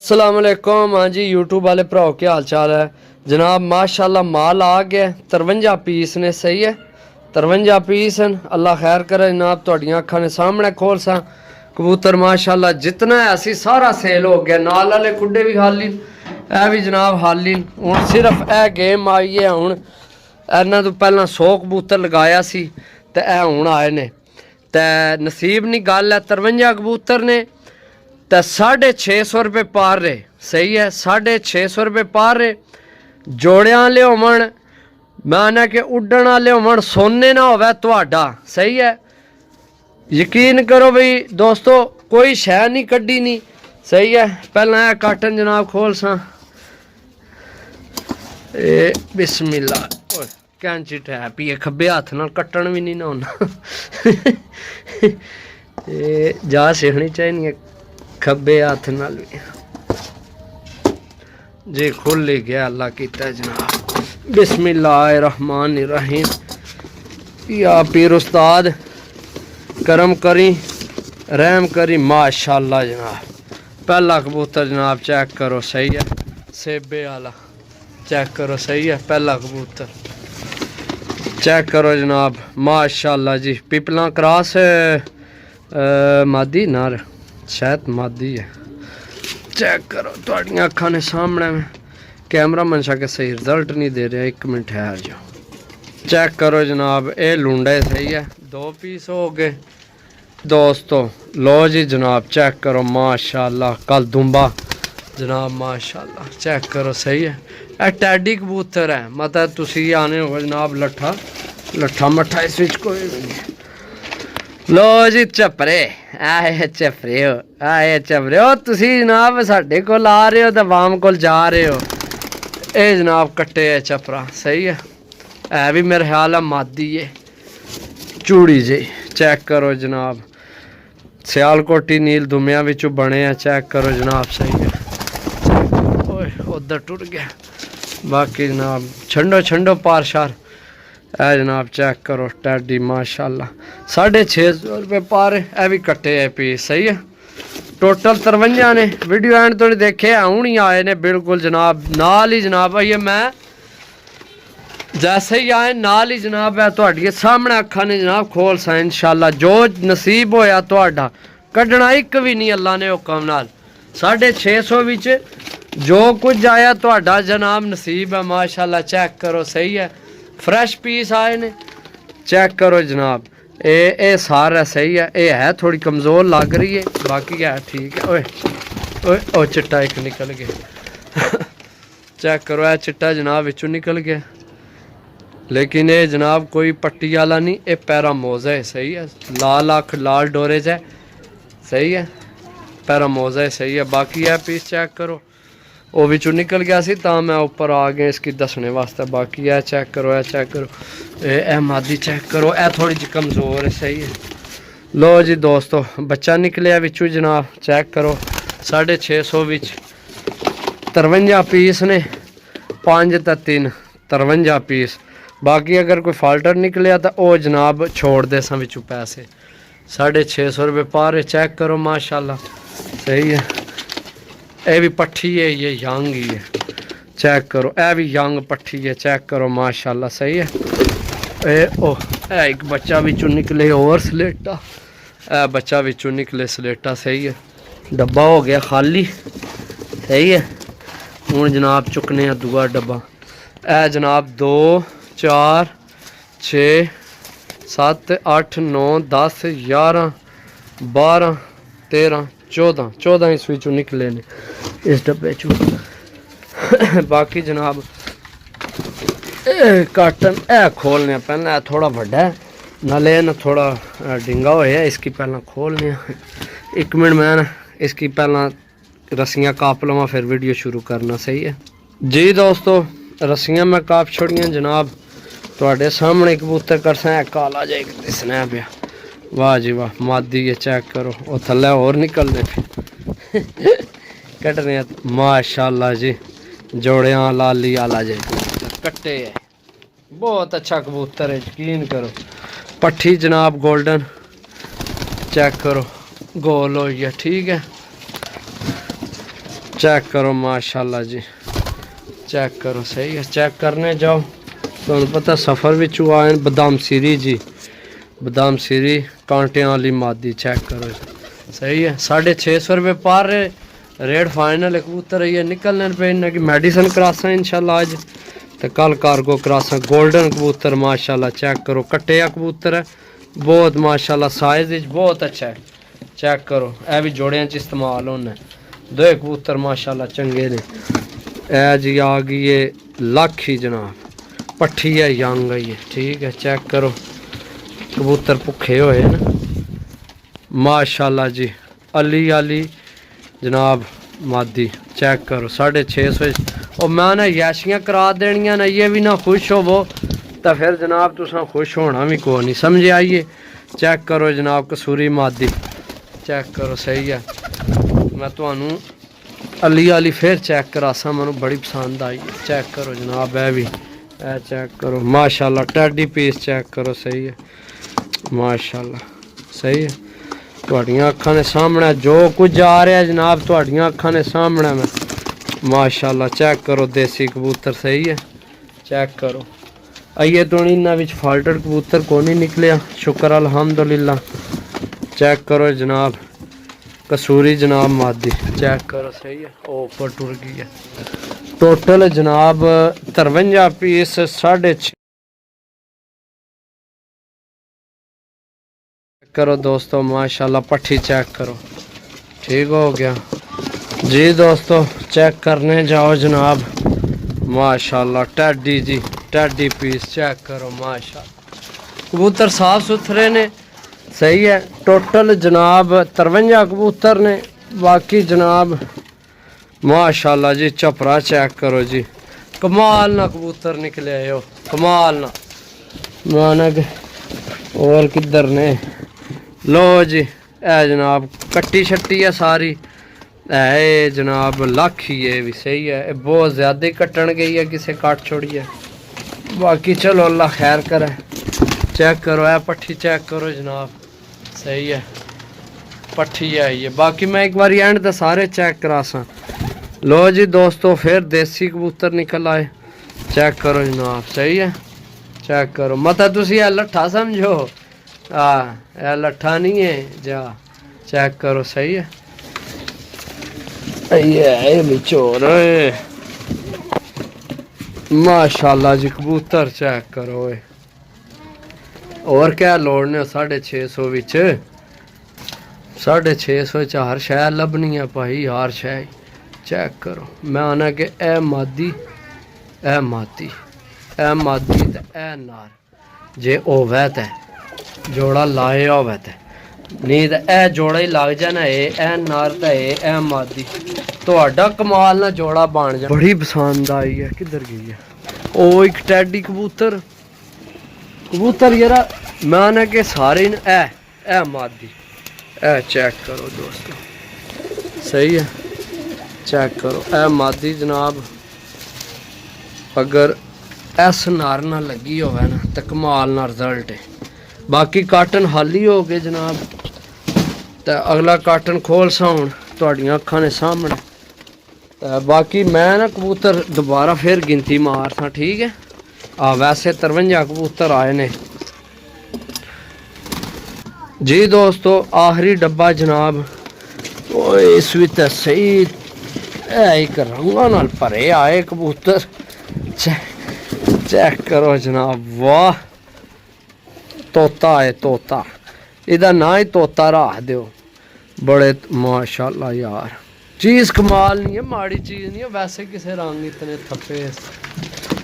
अस्सलामुअलैकुम। हाँ जी यूट्यूब वाले भराओ क्या हाल चाल है जनाब। माशाल्लाह माल आ गया 53 पीस ने। सही है 53 पीस हैं। अल्लाह खैर करे जनाब। तुहाडियां अखां ने सामने खोल सा कबूतर माशाल्लाह जितना है असी सारा सेल हो गया। नाल वाले कुड्डे भी खाली ए भी जनाब खाली। हुण सिर्फ ए गेम आई है। हुण इन्हां तो पहला 100 कबूतर लगाया सी ते ए हुण आए ने ते नसीब नी गल है। 53 कबूतर ने तो 650 रुपये पार रहे। सही है 650 रुपये पार रहे। जोड़ियां वाले होवन माना कि उड्डण वाले होवन सोने ना होवे तुहाडा। सही है यकीन करो भाई दोस्तों कोई शै नहीं कड्डी नहीं। सही है पहला है काटन जनाब खोल सा ए बिस्मिल्लाह। कैंची टैप ही खब्बे हथ नाल कट्टन भी नहीं ना होना जा सीखनी चाहिए खब्बे हाथ नाल भी जी खुल ही गया। अल्लाह कीता जनाब। बिस्मिल्लाहिर्रहमानिर्रहीम। या पीर उस्ताद करम करी रहम करी। माशाल्लाह जनाब पहला कबूतर जनाब चेक करो। सही है सेबे वाला चेक करो। सही है पहला कबूतर चेक करो जनाब माशाल्लाह जी। पिपला क्रॉस मादी नार शायद मादी है। चेक करो तुहाडियां अखां ने सामने में कैमरा मनशा के सही रिजल्ट नहीं दे रहा। 1 मिनट ठहर जाओ। चेक करो जनाब ये लुंडे। सही है 2 पीस हो गए दोस्तों। लो जी जनाब चेक करो माशाल्लाह कल दुम्बा जनाब माशाल्लाह चेक करो। सही है यह टैडी कबूतर है मतलब तुसी आने हो जनाब लट्ठा लट्ठा मट्ठा इस विच कोई नहीं। लो जी चपरे आए चपरे हो आए चपरे हो तुसी जनाब साडे कोल आ रहे हो तो वाम कोल जा रहे हो। ये जनाब कट्टे है चपरा। सही है भी मेरे ख्याल है मादी है चूड़ी जी। चेक करो जनाब सियालकोटी नील दुमिया विचों बने हैं। चेक करो जनाब। सही है ओए उधर टुट गया। बाकी जनाब छंडो छंडो पार शार है जनाब। चेक करो टैडी माशाल्लाह 650 रुपये पार है भी कट्टे है पीस। सही है टोटल 53 ने। वीडियो एंड तो नहीं देखे हूँ ही आए ने बिल्कुल जनाब नाल ही जनाब आइए मैं जैसे ही आए नाल ही जनाब है तुहाडिये सामने अखा ने जनाब खोल सा इंशाल्लाह जो नसीब होया तुहाडा कड्ढना एक भी नहीं अल्लाह ने हुक्म नाल। 650 विच जो कुछ आया तुहाडा जनाब नसीब है माशाल्लाह। चेक करो। सही है फ्रैश पीस आए ने। चेक करो जनाब ए सारा। सही है थोड़ी कमज़ोर लग रही है बाकी है ठीक है। ओए ओए ओ चिट्टा एक निकल गया चेक करो है चिट्टा जनाब विचों निकल गया लेकिन ये जनाब कोई पट्टी वाला नहीं ये पैरा मोजा है। सही है लाल अख लाल डोरेज है। सही है पैरा मोजा है। सही है बाकी है पीस चेक करो वो विचों निकल गया सी तो मैं ऊपर आ गया इसकी दसने वास्ते। बाकी है चेक करो है चेक करो ए मादी चेक करो ए थोड़ी जी कमज़ोर है। सही है लो जी दोस्तों बच्चा निकलिया विचों जनाब। चेक करो 650 विच 53 पीस ने 5 ते 3 53 पीस। बाकी अगर कोई फाल्टर निकलिया तो वह जनाब छोड़ दे सा विचों पैसे। 650 रुपये पार चेक करो माशाल्लाह। सही है ये भी पट्ठी है ये यंग ही है। चेक करो ए भी यंग पट्ठी है। चेक करो माशाल्लाह। सही है एक बच्चा विचों निकले और सलेटा ए बच्चा विचों निकले सलेटा। सही है डब्बा हो गया खाली। सही है हूँ जनाब चुकने दूआ डब्बा ए जनाब 2 4 6 7 8 9 10 11 12 13 14 इस विचों निकले ने इस डब्बे चो। बाकी जनाब काटन ए खोलने पहले थोड़ा बड़ा है नाले ना थोड़ा डिंगा होया इसकी पहला खोलने। 1 मिनट मैं ना इसकी पहला रस्सियाँ काप लवा फिर वीडियो शुरू करना। सही है जी दोस्तों रस्सियाँ मैं काप छोड़ियाँ जनाब तुहाडे सामने कबूतर कर सा काला जाए दिसना पिया। वाह जी वाह मादी है चेक करो वो थल्ले और निकलने कटने माशाल्लाह जी जोड़ियाँ लाली आला जे कट्टे है बहुत अच्छा कबूतर है यकीन करो। पट्ठी जनाब गोल्डन चेक करो गोल हो गया ठीक है। चेक करो माशाल्लाह जी, चेक करो सही है। चेक करने जाओ तो पता सफ़र भी आए बदाम सीरी जी, बदाम सीरी कांटियां वाली मादी। चेक करो सही है। 650 रुपये पार रेट फाइनल कबूतर ये निकलने पे इन्हें की मेडिसिन करासा इंशाल्लाह आज, तो कल कार्गो करासा। गोल्डन कबूतर माशाल्लाह चेक करो, कट्टिया कबूतर है बहुत माशाल्लाह, साइज बहुत अच्छा है। चेक करो यह भी जोड़ियां च इस्तेमाल होना। दो कबूतर माशाल्लाह चंगे ने। ए जी आ गई ये लाखी जनाब, पट्ठी है यंग है ये, ठीक है। चेक करो कबूतर भुखे हुए ना माशाल्लाह जी, अली अली जनाब मादी। चेक करो 650। और मैं ना याशियाँ करा देनियां ना, ये भी ना खुश होवो तो फिर जनाब तुसा खुश होना भी को नहीं, समझे आइए। चेक करो जनाब कसूरी मादी, चेक करो सही है। मैं तो अली अली फिर चेक करासा, मैं बड़ी पसंद आई। चेक करो जनाब है भी, चेक करो माशाल्लाह टैडी पीस। चेक करो सही है माशाल्लाह सही है। तुहाडियां अखां ने सामने जो कुछ जा रहा है जनाब, तुहाडियां अखां ने सामने में माशाल्लाह। चेक करो देसी कबूतर सही है। चेक करो आइए तो इन्होंने विच फाल्टर कबूतर को नहीं निकलिया, शुक्र अल्हम्दुलिल्लाह। चेक करो जनाब कसूरी जनाब मादी। चेक करो सही है, ऊपर टुर गई है। टोटल जनाब 53 पीस 6.5 करो दोस्तों माशाल्लाह। पट्ठी चेक करो, ठीक हो गया जी दोस्तों। चेक करने जाओ जनाब माशाल्लाह टैडी जी, टैडी पीस। चेक करो माशाल्लाह कबूतर साफ सुथरे ने सही है। टोटल जनाब 53 कबूतर ने, बाकी जनाब माशाल्लाह जी चपरा। चेक करो जी कमाल ना कबूतर निकले हो, कमाल ना मानक। और किधर ने लो जी ए जनाब कट्टी शट्टी है सारी है जनाब, लाखी है भी सही है। बहुत ज़्यादा ही कट्टन गई है, किसे काट छोड़ी है। बाकी चलो अल्लाह खैर करे। चेक करो है पट्ठी, चेक करो जनाब सही है पट्ठी है ये। बाकी मैं एक बार एंड तो सारे चेक करासा। लो जी दोस्तों फिर देसी कबूतर निकल आए। चेक करो जनाब सही है। चेक करो मत तुसी लट्ठा समझो, हाँ लट्ठा नहीं है जा। चेक करो सही है ये भी चोर माशाल्लाह जी कबूतर। चेक करो और क्या लोड़ने 650 विच 650 हर शह लभनी है भाई, हर शह। चेक करो मैं आना कि ए मादी ए मादी ए मादी ते ए नार जे होवे ते जोड़ा लाए होवे ते नहीं तो ए जोड़ा ही लग जाना। ए नार ते ए मादी तुहाडा कमाल ना जोड़ा बन जा। बड़ी पसंद आई है। किधर गई है ओ एक टैडी कबूतर। कबूतर यार मैं ना के सारे ए मादी ए। चेक करो दोस्तों सही है। चेक करो ए मादी जनाब, अगर एस नार ना लगी होवे ना तो कमाल ना रिजल्ट है। बाकी काटन हाली हो गए जनाब, तो अगला काटन खोल सा हूँ तुहाडियां अखां ने सामने। तो बाकी मैं ना कबूतर दोबारा फिर गिनती मारसा, ठीक है। वैसे 53 कबूतर आए ने जी दोस्तों। आखिरी डब्बा जनाब इस विच सही एक रंगा नाल भरे आए कबूतर। चेक करो जनाब वाह तोता है तोता, इहदा ना ही तोता रख दो। बड़े माशाल्लाह यार चीज़ कमाल नहीं है, माड़ी चीज़ नहीं है। वैसे किसे रंग इतने थप्पे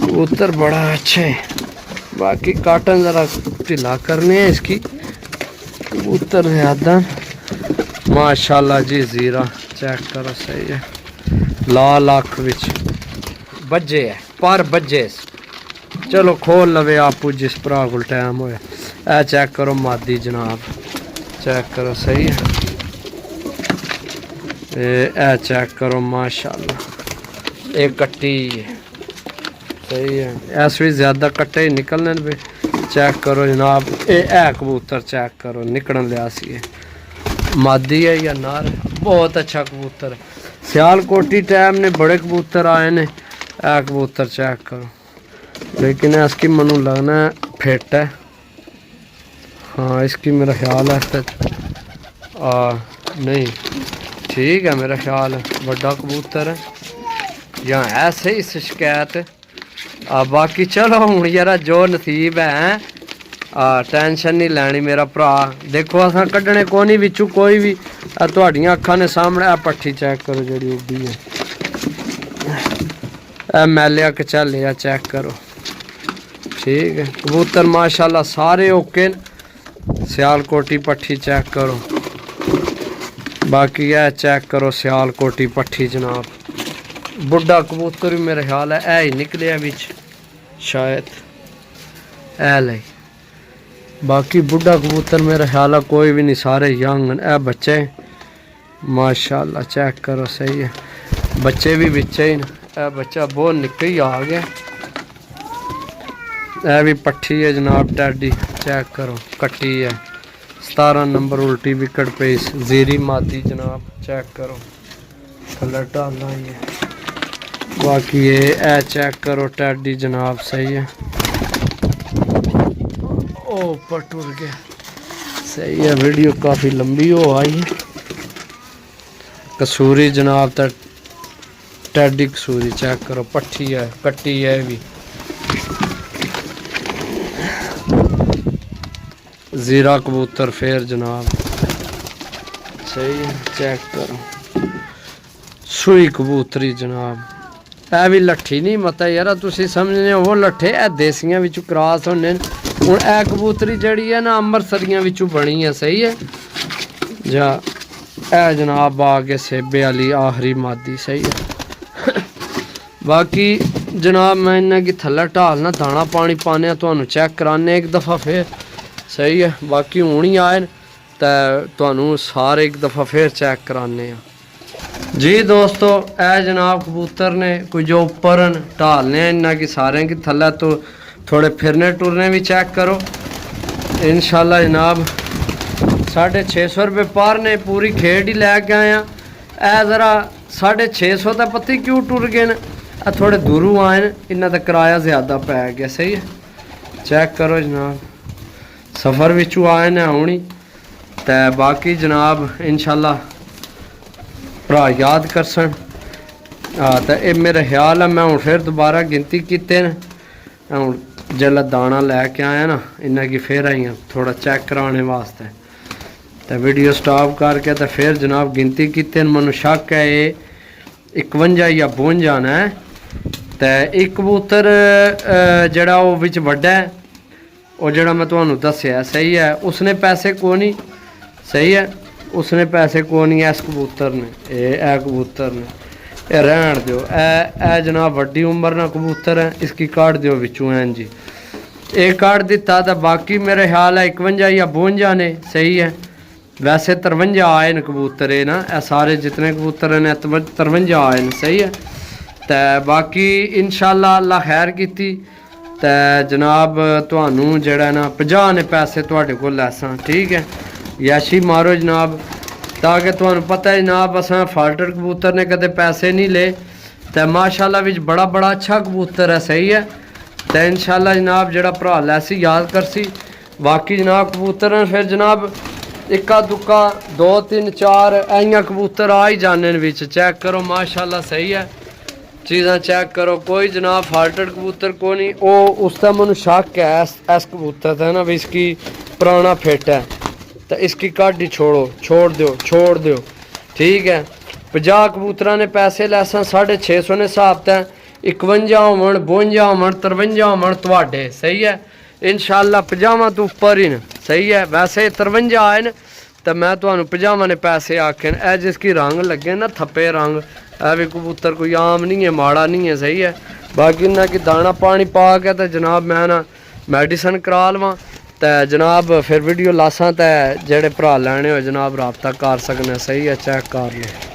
कबूतर बड़ा अच्छा है। बाकी काटन ज़रा ढिला करने हैं इसकी। कबूतर ज़्यादा माशाल्लाह जी ज़ीरा। चेक करो सही है। लाल अख विच बजे है पर बजे। चलो खोल लवे आपू जिस भरा को टाइम होया। ए चेक करो मादी जनाब, चेक करो सही है। ए चेक करो माशाल्लाह एक कट्टी सही है। ऐसे भी ज़्यादा कट्टे ही निकलने पे। चेक करो जनाब ए कबूतर चेक करो निकलन लिया सी मादी है या नार। बहुत अच्छा कबूतर सियालकोटी टाइम ने बड़े कबूतर आए ने। कबूतर चेक करो, लेकिन इसकी मनु लगना है फिट है। हाँ इसकी मेरा ख्याल है नहीं ठीक है, मेरा ख्याल है बड़ा कबूतर है या ऐसे ही शिकायत। बाकी चलो हूँ यार जो नसीब है, टेंशन नहीं लैनी मेरा भरा। देखो असा कड्ढने को नहीं विचू कोई भी, तुहाडियां अखां ने सामने। पट्ठी चेक करो जी उड्डी है, मैलिया कचालिया चेक करो। ठीक है कबूतर माशाल्लाह सारे ओके न। सियालकोटी पट्ठी चेक करो। बाकी है चेक करो सियालकोटी पट्ठी जनाब। बुढ़ा कबूतर भी मेरा ख्याल है ही निकलिया बिच शायद ऐ ले। बाकी बुढ़ा कबूतर मेरा ख्याल है कोई भी नहीं, सारे यंग न। ए बच्चे माशाल्लाह चेक करो सही है, बच्चे भी बिचे ही न। ए बच्चा बहुत निक्का ही आ गया। ए भी पट्ठी है जनाब टैडी चेक करो, कट्टी है 17 नंबर उल्टी विकट पे जीरी मादी जनाब चेक करो, कलर डालना ही है। बाकी ये ए चेक करो टैडी जनाब सही है। ओ ऊपर टूट गया सही है। वीडियो काफ़ी लंबी हो आई है। कसूरी जनाब तक टैडी कसूरी चेक करो, पट्ठी है कट्टी है भी। जीरा कबूतर फिर जनाब सही है चेक करो। सुई कबूतरी जनाब ए भी लट्ठी नहीं मत यार तुसी समझने हो, वो लट्ठे ए देसियां विचों क्रॉस होने। हुण ए कबूतरी जड़ी है ना अमृतसरियां विचों बनी है सही है जा। ए जनाब आ गए सेबे वाली आखिरी मादी सही है। बाकी जनाब मैं इन्हें की थल्ले ढालना दाना पानी पाने तुहानू चेक कराने एक दफ़ा फिर सही है। बाकी हूँ ही आए तो तुहानू सारे एक दफ़ा फिर चेक कराने जी दोस्तों। ए जनाब कबूतर ने कोई जो ऊपर ढालने इन्ना की सारे की थल्ले तो थोड़े फिरने टुरने भी चेक करो इंशाल्लाह जनाब। 650 रुपये पर ने पूरी खेड ही लैके आया। ए ज़रा 650 तो पता ही क्यों टुर गए न, थोड़े दूरों आए न, इन्ना तो किराया ज़्यादा पै गया सही है। चेक करो जनाब सफ़र विचू आए न हुणी तो बाकी जनाब इंशाल्लाह भरा याद करसन। तो ये मेरा ख्याल है मैं हूँ फिर दोबारा गिनती कीते न। हूँ जिसलै दाना लैके आया ना इन्ना की फिर आई थोड़ा चेक कराने वास्ते, तो वीडियो स्टॉप करके तो फिर जनाब गिनती कीते मैनू शक है ये 51 या 52 है। तो एक कबूतर जड़ा वो विच वड्डा है वो जड़ा मैं तुहानू दस्सिया सही है, उसने पैसे को नहीं सही है, उसने पैसे को नहीं इस कबूतर ने ए कबूतर ने ये रहन दो। ए जनाब वड्डी उम्र ना कबूतर है, इसकी काट दो विचों हैं जी। एक काट दिता तो बाकी मेरे ख्याल है 51 या 52 ने सही है। वैसे 53 आए न कबूतर है ना, ए सारे जितने कबूतर ने 53 आए न सही है। तो बाकी इंशाल्लाह अल्लाह खैर कीती तो जनाब तुहानू जड़ा ना 50 ने पैसे तुहाडे कोल लैसा ठीक है। याशी मारो जनाब ताकि तुहानू पता है जनाब असां फाल्टर कबूतर ने कदे पैसे नहीं ले। तो माशाल्लाह विच बड़ा बड़ा अच्छा कबूतर है सही है। तो इंशाल्लाह जनाब जड़ा भरा लैसी याद करसी। बाकी जनाब कबूतर फिर जनाब इक्का दुक्का 2 3 4 ऐइयां कबूतर आ ही जाने विच चेक करो माशाल्लाह सही है। चीज़ां चेक करो कोई जनाब फाल्टर कबूतर को नहीं। ओ उसका मैनू शक है इस कबूतर था ना भी इसकी पुराना फिट है तो इसकी काट ही छोड़ दो ठीक है। 50 कबूतर ने पैसे लैसा 650 ने हिसाब तै 51 होवन 52 होवन 53 होवन तुहाडे सही है। इंशाल्लाह 50 तो उपर ही न सही है। वैसे 53 आए न तो मैं तुहानू 50 ने पैसे आखे न। जिसकी रंग लगे ना थप्पे रंग है भी कबूतर कोई आम नहीं है माड़ा नहीं है सही है। बाकी इन्ना कि दाना पानी पा के तो जनाब मैं ना मेडिसन करा लवां तो जनाब फिर वीडियो लासा तो जेड़े भरा लैने हो जनाब रबता कर सकने सही है। चेक कर लो।